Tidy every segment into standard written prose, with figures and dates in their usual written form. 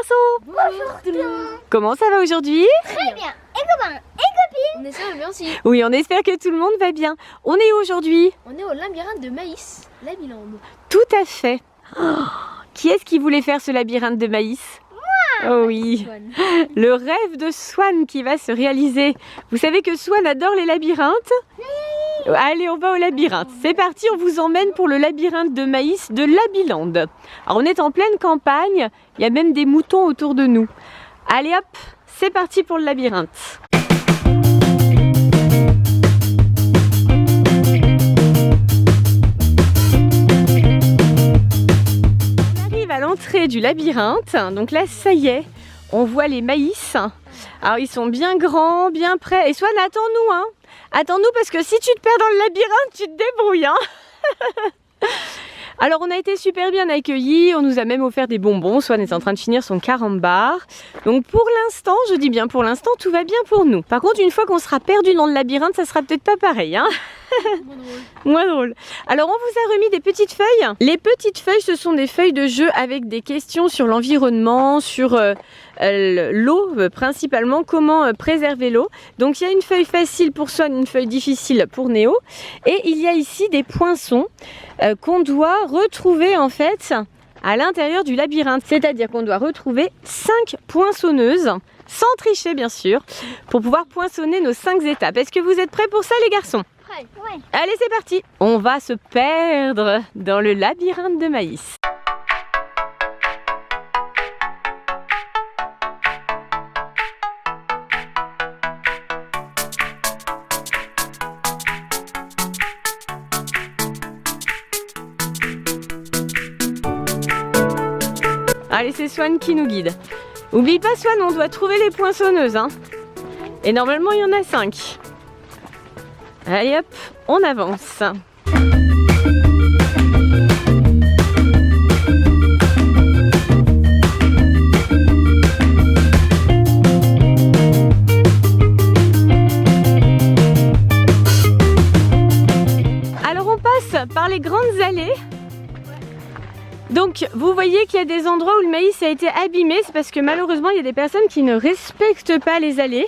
garçons. Bonjour tout le monde. Comment ça va aujourd'hui? Très bien. Et copains et copines. On espère bien aussi. Oui, on espère que tout le monde va bien. On est où aujourd'hui? On est au labyrinthe de maïs, Labyland. Tout à fait. Oh, qui est-ce qui voulait faire ce labyrinthe de maïs? Oh oui, le rêve de Swan qui va se réaliser. Vous savez que Swan adore les labyrinthes? Oui. Allez, on va au labyrinthe. C'est parti, on vous emmène pour le labyrinthe de maïs de Labyland. Alors on est en pleine campagne, il y a même des moutons autour de nous. Allez hop, c'est parti pour le labyrinthe. À l'entrée du labyrinthe, donc là ça y est, on voit les maïs. Alors ils sont bien grands, bien prêts. Et Swan, attends-nous, hein. Attends-nous parce que si tu te perds dans le labyrinthe, tu te débrouilles, hein. Alors on a été super bien accueillis, on nous a même offert des bonbons. Swan est en train de finir son carambar. Donc pour l'instant, je dis bien pour l'instant, tout va bien pour nous. Par contre, une fois qu'on sera perdu dans le labyrinthe, ça sera peut-être pas pareil, hein. Moins drôle. Alors on vous a remis des petites feuilles. Les petites feuilles, ce sont des feuilles de jeu avec des questions sur l'environnement, sur l'eau principalement, comment préserver l'eau. Donc il y a une feuille facile pour Swan, une feuille difficile pour Néo. Et il y a ici des poinçons qu'on doit retrouver en fait à l'intérieur du labyrinthe. C'est-à-dire qu'on doit retrouver 5 poinçonneuses, sans tricher bien sûr, pour pouvoir poinçonner nos 5 étapes. Est-ce que vous êtes prêts pour ça les garçons? Ouais. Allez, c'est parti. On va se perdre dans le labyrinthe de maïs. Allez, c'est Swan qui nous guide. Oublie pas Swan, on doit trouver les poinçonneuses, hein. Et normalement, il y en a 5. Allez hop, on avance. Alors on passe par les grandes allées. Donc vous voyez qu'il y a des endroits où le maïs a été abîmé, c'est parce que malheureusement il y a des personnes qui ne respectent pas les allées.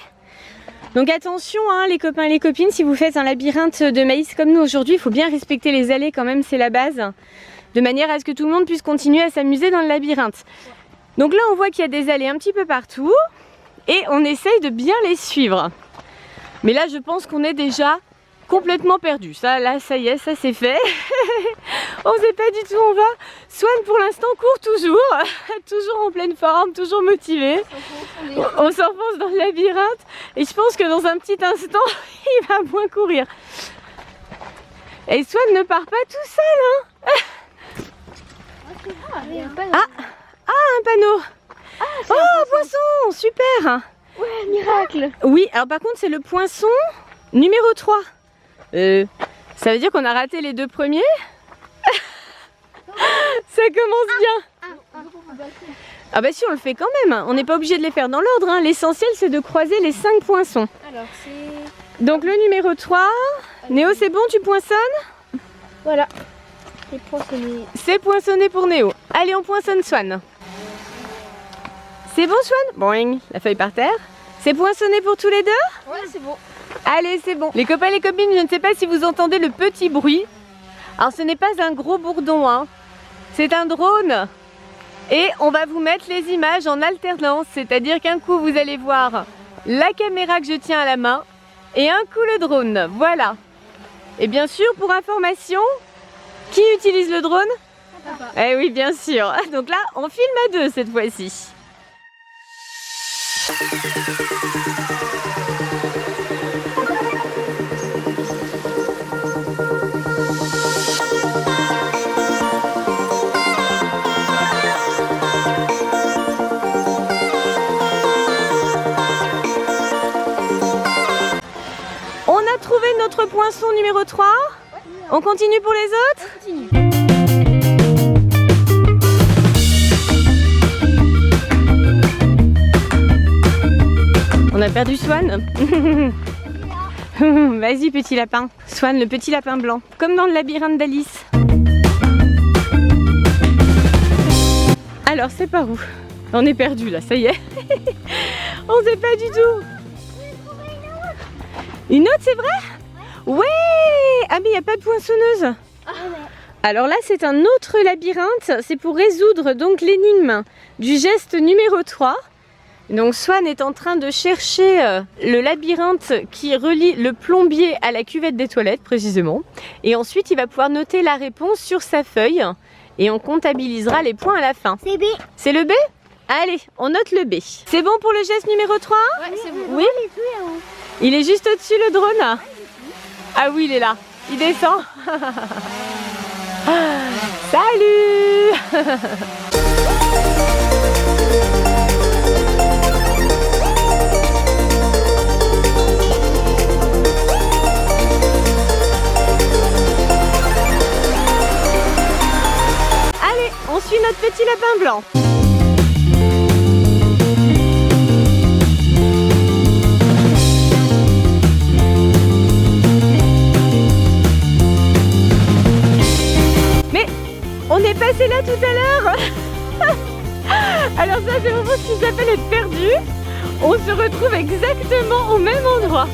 Donc attention hein, les copains et les copines, si vous faites un labyrinthe de maïs comme nous aujourd'hui, il faut bien respecter les allées quand même, c'est la base. De manière à ce que tout le monde puisse continuer à s'amuser dans le labyrinthe. Donc là on voit qu'il y a des allées un petit peu partout et on essaye de bien les suivre. Mais là je pense qu'on est déjà complètement perdu. Ça là ça y est, ça c'est fait. On sait pas du tout où on va. Swan pour l'instant court toujours, toujours en pleine forme, toujours motivé. On s'enfonce dans le labyrinthe et je pense que dans un petit instant il va moins courir. Et Swan ne part pas tout seul hein. Un panneau. Oh un poisson, super. Ouais, miracle. Oui, alors par contre c'est le poinçon numéro 3. Ça veut dire qu'on a raté les 2 premiers. Ça commence bien. Ah bah si on le fait quand même. On n'est pas obligé de les faire dans l'ordre. Hein. L'essentiel c'est de croiser les 5 poinçons. Alors c'est... Donc le numéro 3. Néo c'est bon, tu poinçonnes? Voilà. C'est poinçonné. C'est poinçonné pour Néo. Allez on poinçonne Swan. C'est bon Swan? Boing, la feuille par terre. C'est poinçonné pour tous les 2? Ouais c'est bon. Allez, c'est bon. Les copains et les copines, je ne sais pas si vous entendez le petit bruit. Alors, ce n'est pas un gros bourdon, hein. C'est un drone. Et on va vous mettre les images en alternance. C'est-à-dire qu'un coup, vous allez voir la caméra que je tiens à la main et un coup le drone. Voilà. Et bien sûr, pour information, qui utilise le drone? Papa. Eh oui, bien sûr. Donc là, on filme à 2 cette fois-ci. On a trouvé notre poinçon numéro 3. On continue pour les autres? On continue. On a perdu Swan. Vas-y petit lapin. Swan, le petit lapin blanc. Comme dans le labyrinthe d'Alice. Alors c'est par où? On est perdu là, ça y est. On sait pas du tout. Une autre, c'est vrai? Ouais. Ah mais il n'y a pas de poinçonneuse. Alors là, c'est un autre labyrinthe. C'est pour résoudre donc l'énigme du geste numéro 3. Donc Swan est en train de chercher le labyrinthe qui relie le plombier à la cuvette des toilettes précisément. Et ensuite, il va pouvoir noter la réponse sur sa feuille. Et on comptabilisera les points à la fin. C'est B. C'est le B? Allez, on note le B. C'est bon pour le geste numéro 3? Ouais, c'est bon. Oui. Il est juste au-dessus le drone. Ah oui, il est là. Il descend. Salut. Allez, on suit notre petit lapin blanc. On est passé là tout à l'heure. Alors ça c'est vraiment ce qui s'appelle être perdu. On se retrouve exactement au même endroit.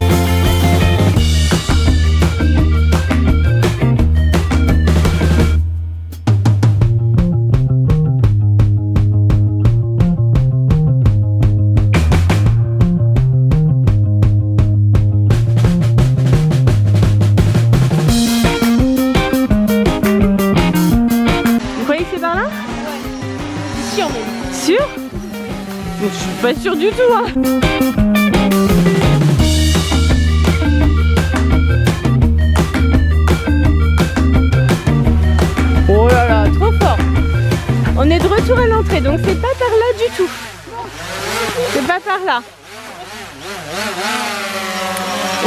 Sûr? Je suis pas sûre du tout hein. Oh là là, trop fort. On est de retour à l'entrée, donc c'est pas par là du tout. C'est pas par là.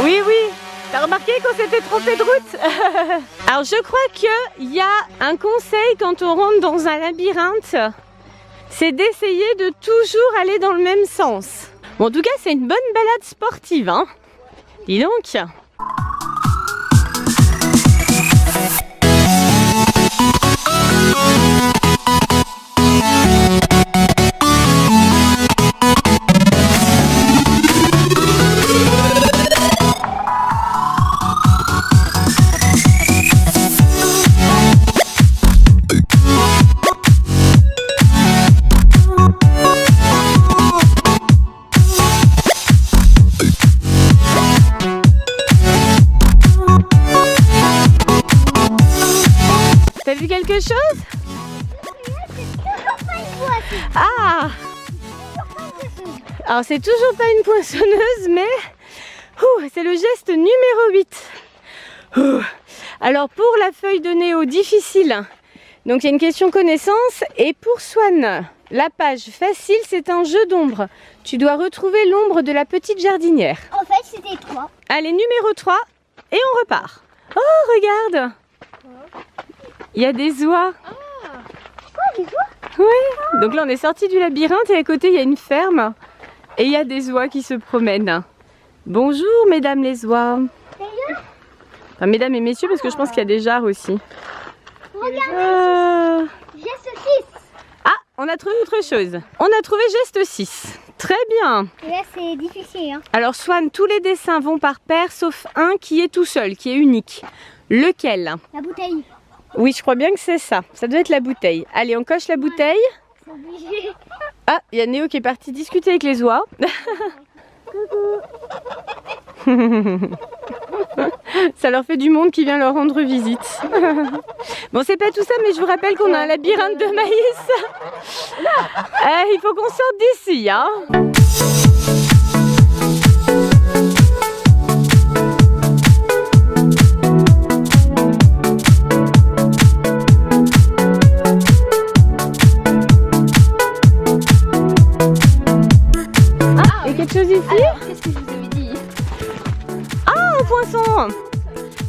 Oui, oui. T'as remarqué qu'on s'était trompé de route? Alors je crois qu'il y a un conseil quand on rentre dans un labyrinthe. C'est d'essayer de toujours aller dans le même sens. Bon, en tout cas, c'est une bonne balade sportive, hein. Dis donc. T'as vu quelque chose? Ah! Alors c'est toujours pas une poinçonneuse, mais c'est le geste numéro 8. Alors pour la feuille de Néo, difficile. Donc il y a une question connaissance. Et pour Swan, la page facile, c'est un jeu d'ombre. Tu dois retrouver l'ombre de la petite jardinière. En fait, c'était 3. Allez, numéro 3, et on repart. Oh, regarde! Il y a des oies. Des oies? Oui. Donc là, on est sorti du labyrinthe et à côté, il y a une ferme. Et il y a des oies qui se promènent. Bonjour, mesdames les oies. Enfin, mesdames et messieurs, parce que je pense qu'il y a des jarres aussi. Regardez, geste 6. Ah, on a trouvé autre chose. On a trouvé geste 6. Très bien. Et là, c'est difficile. Hein. Alors, Swan, tous les dessins vont par paire, sauf un qui est tout seul, qui est unique. Lequel? La bouteille. Oui, je crois bien que c'est ça. Ça doit être la bouteille. Allez, on coche la bouteille. C'est obligé. Ah, il y a Néo qui est parti discuter avec les oies. Ça leur fait du monde qui vient leur rendre visite. Bon, c'est pas tout ça, mais je vous rappelle qu'on a un labyrinthe de maïs. Il faut qu'on sorte d'ici, hein. Ah, et quelque chose ici? Alors, qu'est-ce que je vous avais dit? Ah, un poisson!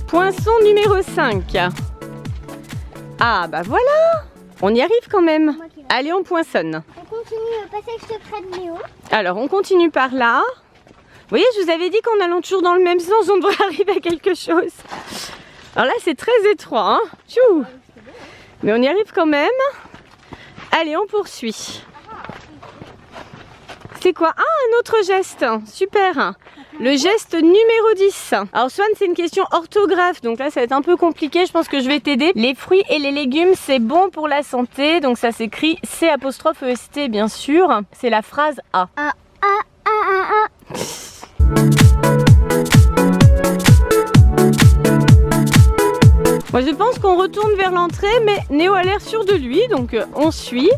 Poisson numéro 5. Ah, bah voilà! On y arrive quand même. Allez, on poinçonne. On continue le passage secret de Néo. Alors, on continue par là. Vous voyez, je vous avais dit qu'en allant toujours dans le même sens, on devrait arriver à quelque chose. Alors là, c'est très étroit, hein. Tchou. Mais on y arrive quand même. Allez, on poursuit. C'est quoi? Ah, un autre geste. Super. Le geste numéro 10. Alors Swan, c'est une question orthographe, donc là ça va être un peu compliqué, je pense que je vais t'aider. Les fruits et les légumes, c'est bon pour la santé, donc ça s'écrit C''EST bien sûr. C'est la phrase A. Moi je pense qu'on retourne vers l'entrée, mais Néo a l'air sûr de lui, donc on suit.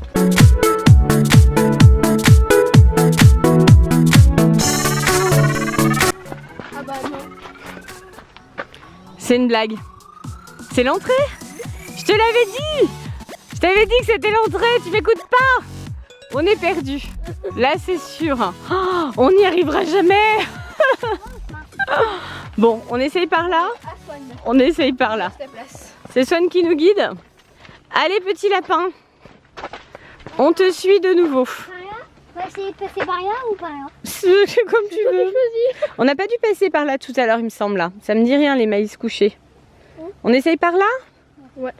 C'est une blague. C'est l'entrée? Je te l'avais dit! Je t'avais dit que c'était l'entrée, tu m'écoutes pas? On est perdu. Là c'est sûr. Oh, on n'y arrivera jamais. Bon, on essaye par là? On essaye par là. C'est Swan qui nous guide. Allez petit lapin. On te suit de nouveau. On va essayer de passer par là ou par là? Comme tu veux. On n'a pas dû passer par là tout à l'heure, il me semble là. Ça me dit rien les maïs couchés. On essaye par là? Ouais.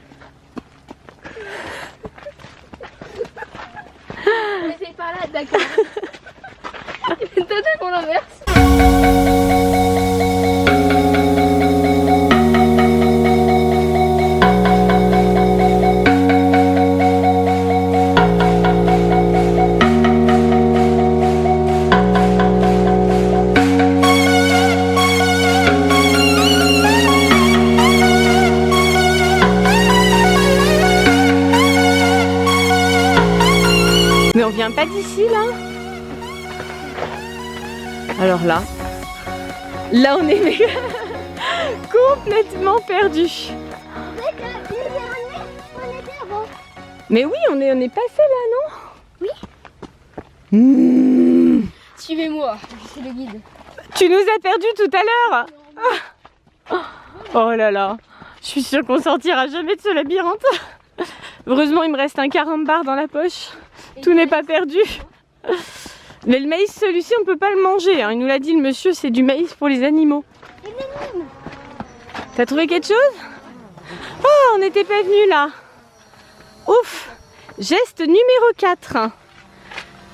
On essaye par là, d'accord. Peut-être qu'on l'inverse. Mais on vient pas d'ici là? Alors là on est complètement perdu. Mais oui, on est passé là, non? Oui. Suivez-moi, je suis le guide. Tu nous as perdu tout à l'heure. Oh là là, je suis sûre qu'on sortira jamais de ce labyrinthe. Heureusement, il me reste un carambar dans la poche. Tout n'est pas perdu. Mais le maïs, celui-ci, on peut pas le manger. Hein. Il nous l'a dit, le monsieur, c'est du maïs pour les animaux. T'as trouvé quelque chose? Oh, on n'était pas venu là. Ouf. Geste numéro 4.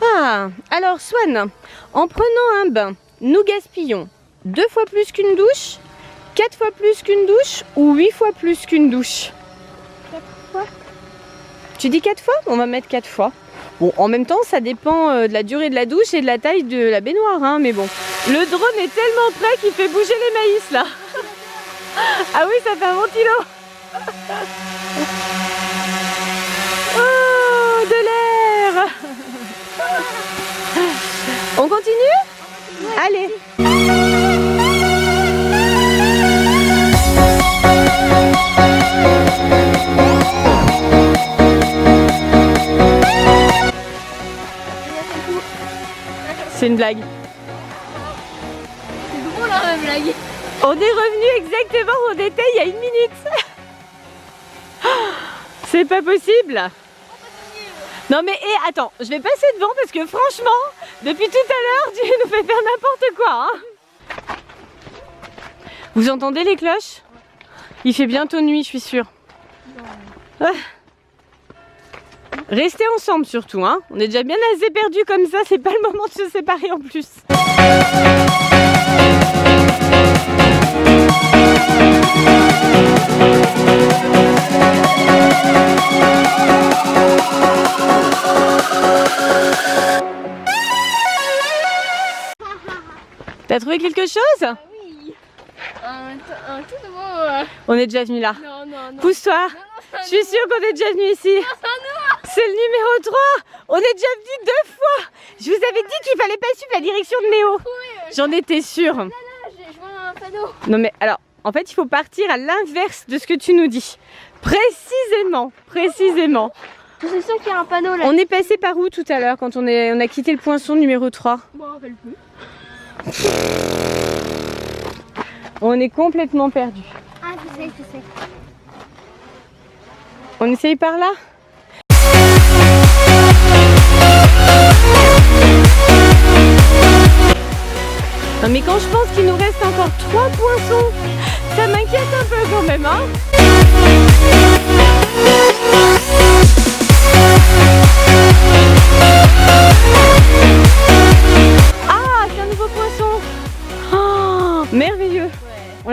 Ah, alors Swan, en prenant un bain, nous gaspillons 2 fois plus qu'une douche, 4 fois plus qu'une douche ou 8 fois plus qu'une douche? 4 fois. Tu dis 4 fois? On va mettre 4 fois. Bon, en même temps, ça dépend de la durée de la douche et de la taille de la baignoire, hein, mais bon. Le drone est tellement près qu'il fait bouger les maïs, là. Ah oui, ça fait un ventilo. Oh, de l'air. On continue? Ouais. Allez. C'est une blague. C'est drôle hein, la blague. On est revenu exactement au détail il y a 1 minute. C'est pas possible. Non mais attends, je vais passer devant parce que franchement, depuis tout à l'heure, tu nous fais faire n'importe quoi. Hein. Vous entendez les cloches? Il fait bientôt nuit, je suis sûre. Ah. Restez ensemble surtout, hein. On est déjà bien assez perdus comme ça, c'est pas le moment de se séparer en plus. T'as trouvé quelque chose? Oui. Un tout nouveau. On est déjà venu là. Non. Pousse-toi. Je suis sûre qu'on est déjà venu ici. C'est le numéro 3. On est déjà venu 2 fois. Je vous avais dit qu'il fallait pas suivre la direction de Néo. J'en étais sûre. Là, je vois un panneau. Non mais alors, en fait, il faut partir à l'inverse de ce que tu nous dis. Précisément. Je suis sûre qu'il y a un panneau là. On est passé par où tout à l'heure quand on a quitté le poinçon numéro 3? Bon, on rappelle plus. On est complètement perdu. Ah, je sais. On essaye par là? Non mais quand je pense qu'il nous reste encore 3 poinçons, ça m'inquiète un peu quand même, hein.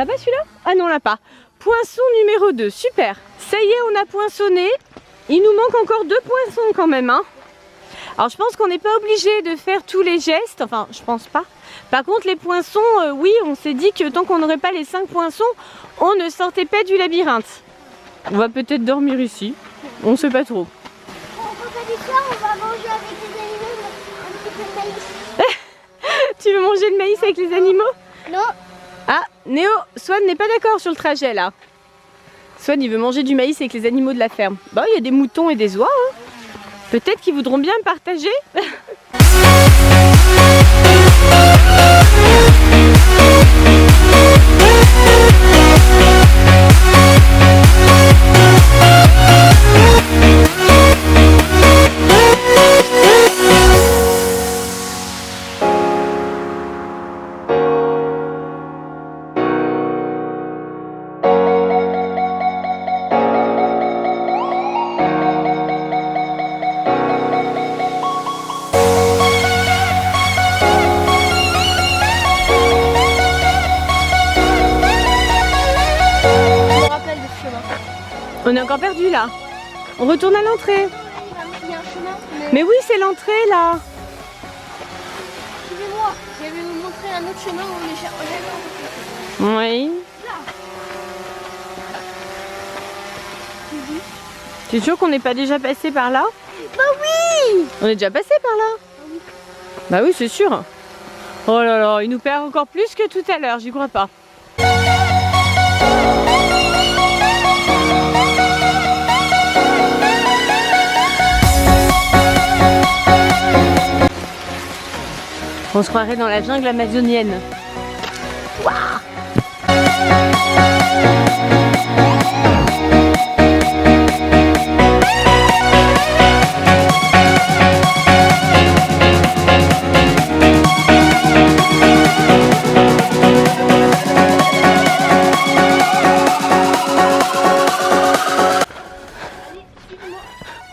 l'a pas celui-là? Ah non, on l'a pas. Poinçon numéro 2, super. Ça y est, on a poinçonné. Il nous manque encore 2 poinçons quand même, hein. Alors je pense qu'on n'est pas obligé de faire tous les gestes, enfin je pense pas. Par contre les poinçons, oui, on s'est dit que tant qu'on n'aurait pas les 5 poinçons, on ne sortait pas du labyrinthe. On va peut-être dormir ici, on sait pas trop. On va manger avec les animaux un petit peu de maïs. Tu veux manger le maïs avec les animaux? Non. Ah, Néo, Swan n'est pas d'accord sur le trajet là. Swan il veut manger du maïs avec les animaux de la ferme. Bah il y a des moutons et des oies, hein. Peut-être qu'ils voudront bien me partager. On est encore perdu là. On retourne à l'entrée. Il y a un chemin. Mais oui, c'est l'entrée là. Suivez-moi. Je vais vous montrer un autre chemin où on est jamais rentré. Oui. Tu es sûr qu'on n'est pas déjà passé par là? Bah oui. On est déjà passé par là. Oui. Bah oui, c'est sûr. Oh là là, il nous perd encore plus que tout à l'heure, j'y crois pas. On se croirait dans la jungle amazonienne. Waouh!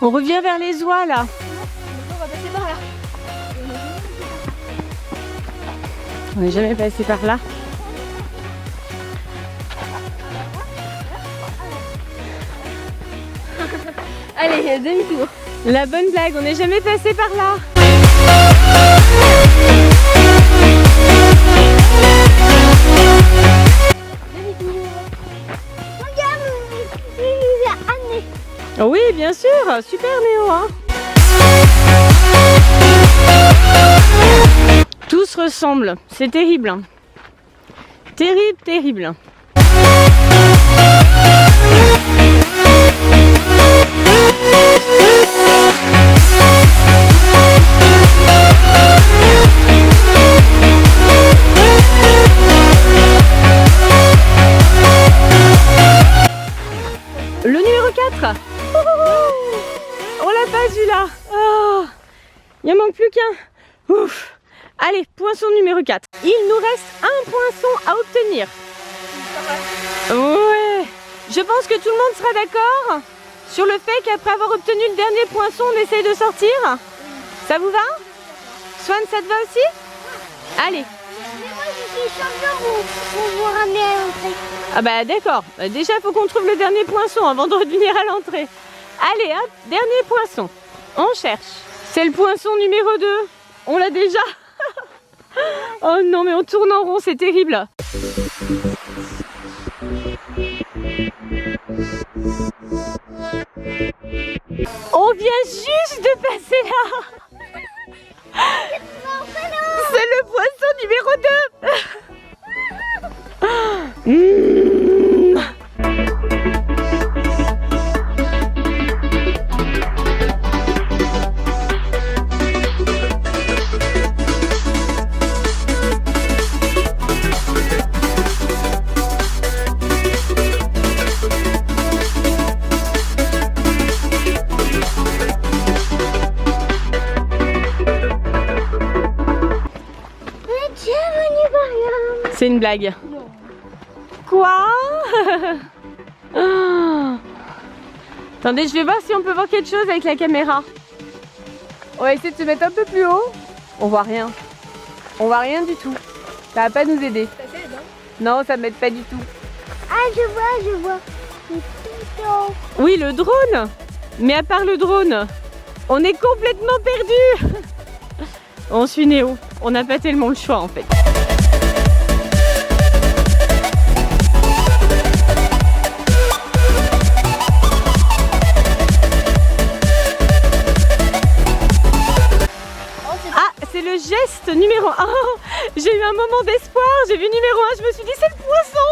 On revient vers les oies là. On va passer par là. On n'est jamais passé par là. Allez, demi-tour. La bonne blague, on n'est jamais passé par là. Demi-tour. Regarde, il y a Anne. Oh oui, bien sûr, super Néo, hein. Tout se ressemble, c'est terrible. Terrible, terrible. Le numéro 4. On l'a pas vu là. Oh, il en manque plus qu'un. Ouf. Allez, poinçon numéro 4. Il nous reste un poinçon à obtenir. Ouais. Je pense que tout le monde sera d'accord sur le fait qu'après avoir obtenu le dernier poinçon, on essaye de sortir. Ça vous va? Swan, ça te va aussi? Allez. Mais moi je suis champion pour vous ramener à l'entrée. Ah bah d'accord. Déjà, il faut qu'on trouve le dernier poinçon avant de revenir à l'entrée. Allez, hop, dernier poinçon. On cherche. C'est le poinçon numéro 2. On l'a déjà. Oh non, mais on tourne en rond, c'est terrible. On vient juste de passer là. C'est le poisson numéro 2. C'est une blague. Non. Quoi? Oh. Attendez, je vais voir si on peut voir quelque chose avec la caméra. On va essayer de se mettre un peu plus haut. On voit rien. On voit rien du tout. Ça va pas nous aider. Ça t'aide, hein? Non, ça m'aide pas du tout. Ah, je vois. C'est tout en haut. Oui, le drone. Mais à part le drone, on est complètement perdu. On suit Néo. On n'a pas tellement le choix en fait. Ah, c'est le geste numéro 1. J'ai eu un moment d'espoir. J'ai vu numéro 1. Je me suis dit, c'est le poisson.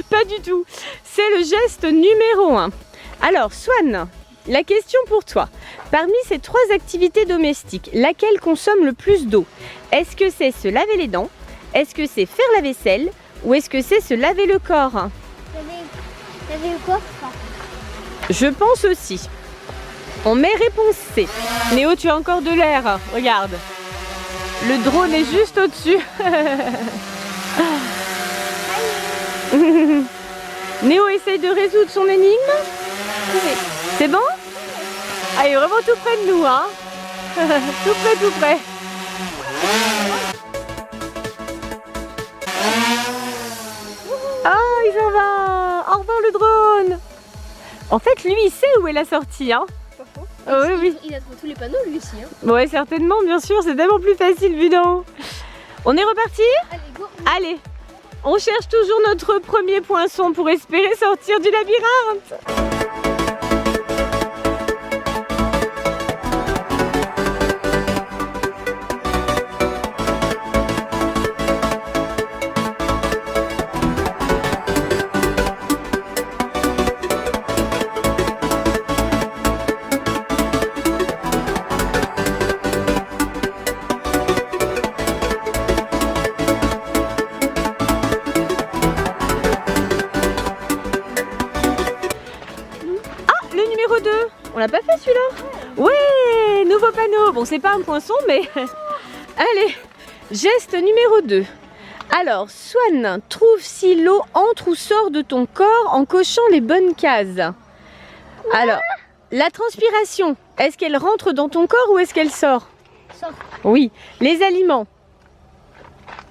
Pas du tout. C'est le geste numéro 1. Alors, Swan, la question pour toi. Parmi ces 3 activités domestiques, laquelle consomme le plus d'eau? Est-ce que c'est se laver les dents? Est-ce que c'est faire la vaisselle? Ou est-ce que c'est se laver le corps? T'avais le corps ça? Je pense aussi. On met réponse C. Néo, tu as encore de l'air. Regarde. Le drone est juste au-dessus. Néo essaye de résoudre son énigme. C'est bon? Ah, il est vraiment tout près de nous, hein. Tout près. Ah, il s'en va. Au revoir le drone. En fait, lui, il sait où est la sortie, hein. Oh, Oui. Il a trouvé tous les panneaux lui aussi. Hein. Ouais, certainement, bien sûr, c'est tellement plus facile vu d'en haut. On est reparti? Allez, go. Allez, on cherche toujours notre premier poinçon pour espérer sortir du labyrinthe. On l'a pas fait celui-là? Ouais, nouveau panneau. Bon, c'est pas un poinçon, mais... Allez, geste numéro 2. Alors, Swan, trouve si l'eau entre ou sort de ton corps en cochant les bonnes cases. Alors, la transpiration, est-ce qu'elle rentre dans ton corps ou est-ce qu'elle sort? Sort. Oui. Les aliments,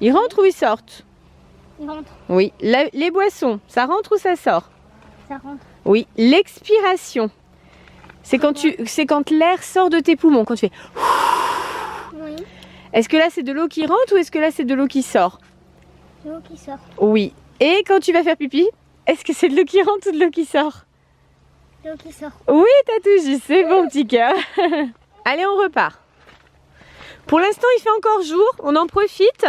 ils rentrent ou ils sortent? Il rentre. Oui. Les boissons, ça rentre ou ça sort? Ça rentre. Oui. L'expiration, c'est quand l'air sort de tes poumons, quand tu fais... Oui. Est-ce que là c'est de l'eau qui rentre ou est-ce que là c'est de l'eau qui sort? L'eau qui sort. Oui. Et quand tu vas faire pipi, est-ce que c'est de l'eau qui rentre ou de l'eau qui sort? L'eau qui sort. Oui, t'as tout juste, c'est bon petit cœur. Allez, on repart. Pour l'instant, il fait encore jour, on en profite.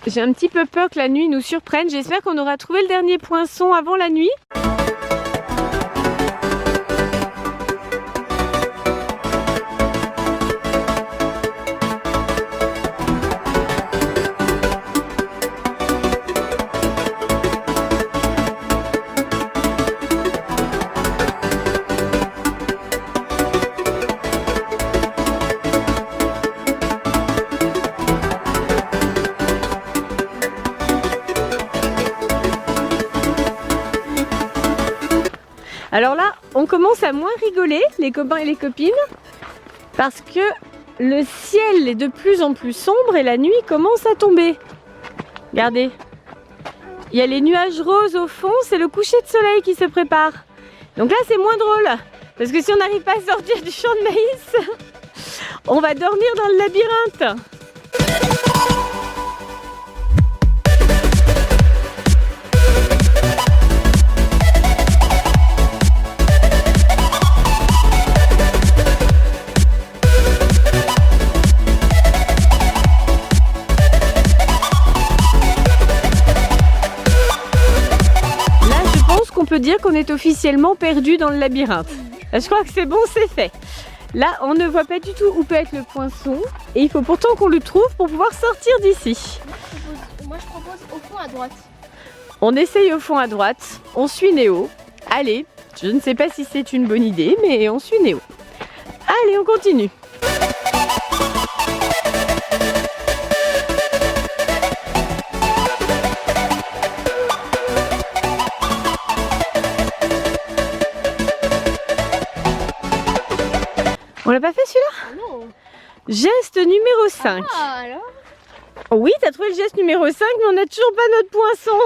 J'ai un petit peu peur que la nuit nous surprenne. J'espère qu'on aura trouvé le dernier poinçon avant la nuit. Alors là, on commence à moins rigoler, les copains et les copines, parce que le ciel est de plus en plus sombre et la nuit commence à tomber. Regardez, il y a les nuages roses au fond, c'est le coucher de soleil qui se prépare. Donc là, c'est moins drôle, parce que si on n'arrive pas à sortir du champ de maïs, on va dormir dans le labyrinthe. On peut dire qu'on est officiellement perdu dans le labyrinthe. Je crois que c'est bon, c'est fait. Là, on ne voit pas du tout où peut être le poinçon et il faut pourtant qu'on le trouve pour pouvoir sortir d'ici. Moi, je propose au fond à droite. On essaye au fond à droite, on suit Néo. Allez, je ne sais pas si c'est une bonne idée, mais on suit Néo. Allez, on continue. On l'a pas fait celui-là? Non. Geste numéro 5. Ah, alors Oui, t'as trouvé le geste numéro 5, mais on n'a toujours pas notre poinçon.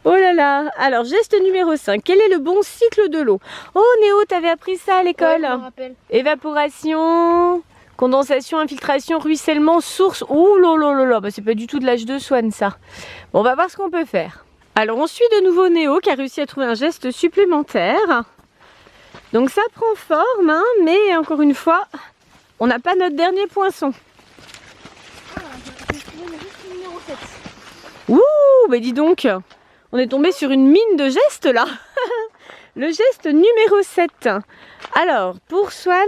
Oh là là. Alors, geste numéro 5. Quel est le bon cycle de l'eau? Oh Néo, t'avais appris ça à l'école. Ouais, je me rappelle. Évaporation, condensation, infiltration, ruissellement, source. Ouh là là là là. Bah, c'est pas du tout de l'âge de Swan, ça. Bon, on va voir ce qu'on peut faire. Alors, on suit de nouveau Néo qui a réussi à trouver un geste supplémentaire. Donc, ça prend forme, hein, mais encore une fois, on n'a pas notre dernier poinçon. J'ai trouvé le geste numéro 7. Ouh, bah dis donc, on est tombé sur une mine de gestes là. Le geste numéro 7. Alors, pour Swan,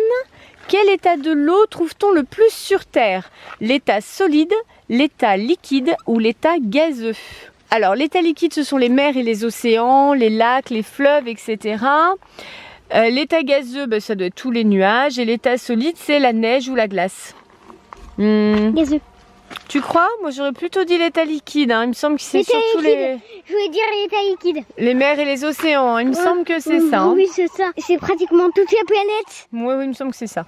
quel état de l'eau trouve-t-on le plus sur Terre? L'état solide, l'état liquide ou l'état gazeux? Alors, l'état liquide, ce sont les mers et les océans, les lacs, les fleuves, etc. L'état gazeux, bah, ça doit être tous les nuages. Et l'état solide, c'est la neige ou la glace. Gazeux. Tu crois? Moi, j'aurais plutôt dit l'état liquide. Hein. Il me semble que c'est L'état surtout liquide. Je voulais dire l'état liquide. les mers et les océans. Hein. Il me semble que c'est ça. Hein. Oui, c'est ça. C'est pratiquement toute la planète. Oui, oui, il me semble que c'est ça.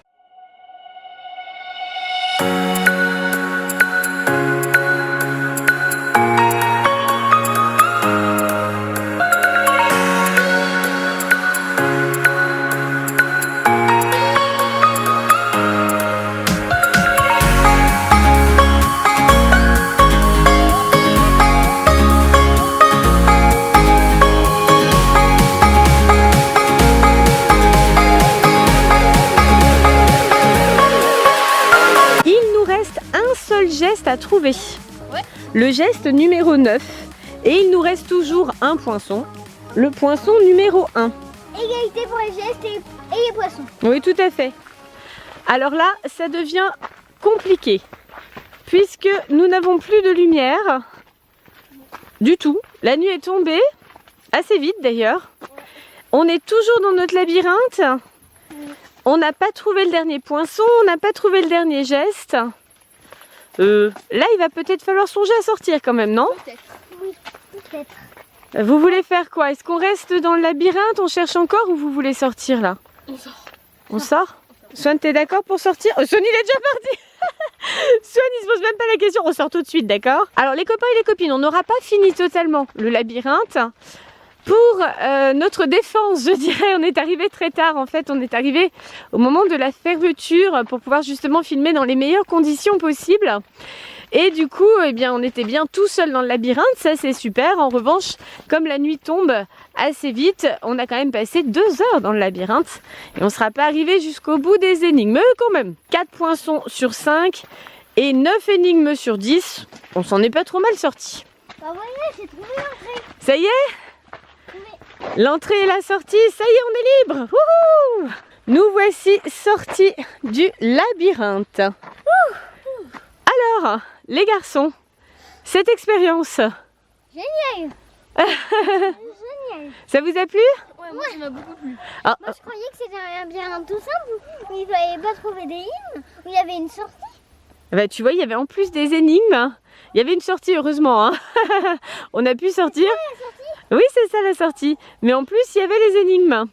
Geste à trouver. Ouais. Le geste numéro 9. Et il nous reste toujours un poinçon. Le poinçon numéro 1. Égalité pour les gestes et les poissons. Oui, tout à fait. Alors là, ça devient compliqué. Puisque nous n'avons plus de lumière du tout. La nuit est tombée. Assez vite d'ailleurs. On est toujours dans notre labyrinthe. On n'a pas trouvé le dernier poinçon. On n'a pas trouvé le dernier geste. Là, il va peut-être falloir songer à sortir quand même, non? Peut-être. Oui, peut-être. Vous voulez faire quoi? Est-ce qu'on reste dans le labyrinthe, on cherche encore ou vous voulez sortir là? On sort. On sort? Swan, t'es d'accord pour sortir? Oh, Swan, il est déjà parti. Swan, il se pose même pas la question, on sort tout de suite, d'accord? Alors les copains et les copines, on n'aura pas fini totalement le labyrinthe. Pour notre défense, je dirais, on est arrivé très tard. En fait, on est arrivé au moment de la fermeture pour pouvoir justement filmer dans les meilleures conditions possibles. Et du coup, eh bien, on était bien tout seul dans le labyrinthe, ça c'est super. En revanche, comme la nuit tombe assez vite, on a quand même passé 2 heures dans le labyrinthe et on ne sera pas arrivé jusqu'au bout des énigmes. Mais quand même, 4 poinçons sur 5 et 9 énigmes sur 10, on s'en est pas trop mal sorti. Bah voilà, j'ai trouvé l'entrée. Ça y est? L'entrée et la sortie, ça y est, on est libre. Wouhou! Nous voici sortis du labyrinthe. Alors, les garçons, cette expérience, Génial. Génial. ça vous a plu? Ouais, moi ça m'a beaucoup plu. Ah, Moi, je croyais que c'était un labyrinthe tout simple où il fallait pas trouver des hymnes, où il y avait une sortie. bah, tu vois, il y avait en plus des énigmes. Il y avait une sortie, heureusement. Hein. On a pu sortir. Oui, c'est ça la sortie. Mais en plus, il y avait les énigmes.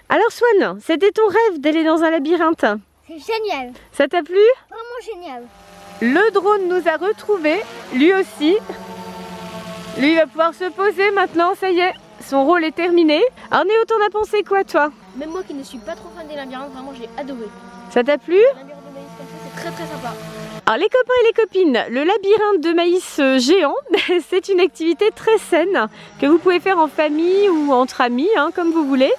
Alors Swan, c'était ton rêve d'aller dans un labyrinthe. C'est génial. Ça t'a plu? Vraiment génial. Le drone nous a retrouvés, lui aussi. Lui, il va pouvoir se poser maintenant, ça y est. Son rôle est terminé. Alors Néo, t'en as pensé quoi, toi? Même moi qui ne suis pas trop fan des labyrinthes, vraiment j'ai adoré. Ça t'a plu? Un labyrinthe de maïs comme ça, c'est très très sympa. Alors les copains et les copines, le labyrinthe de maïs géant, c'est une activité très saine que vous pouvez faire en famille ou entre amis, hein, comme vous voulez.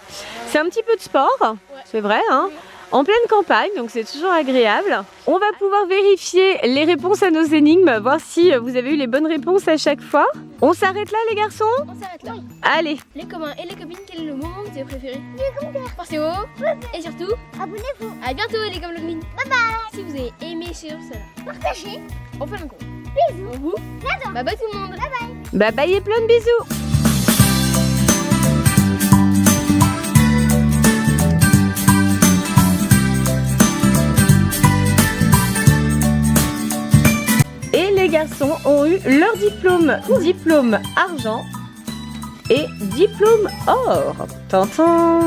C'est un petit peu de sport, c'est vrai, hein, en pleine campagne, donc c'est toujours agréable. On va pouvoir vérifier les réponses à nos énigmes, voir si vous avez eu les bonnes réponses à chaque fois. On s'arrête là les garçons? On s'arrête là. Allez, Les copains et les copines, quel est le moment de tes préférés? Les commentaires. Pensez haut. Et surtout, Abonnez-vous. à bientôt les copines. Bye bye. Si vous avez aimé sur cela, Partagez. on fait un gros. Bisous. On vous. Bye bye tout le monde. bye bye et plein de bisous. Et les garçons ont eu leur diplôme argent et diplôme or. Tintin.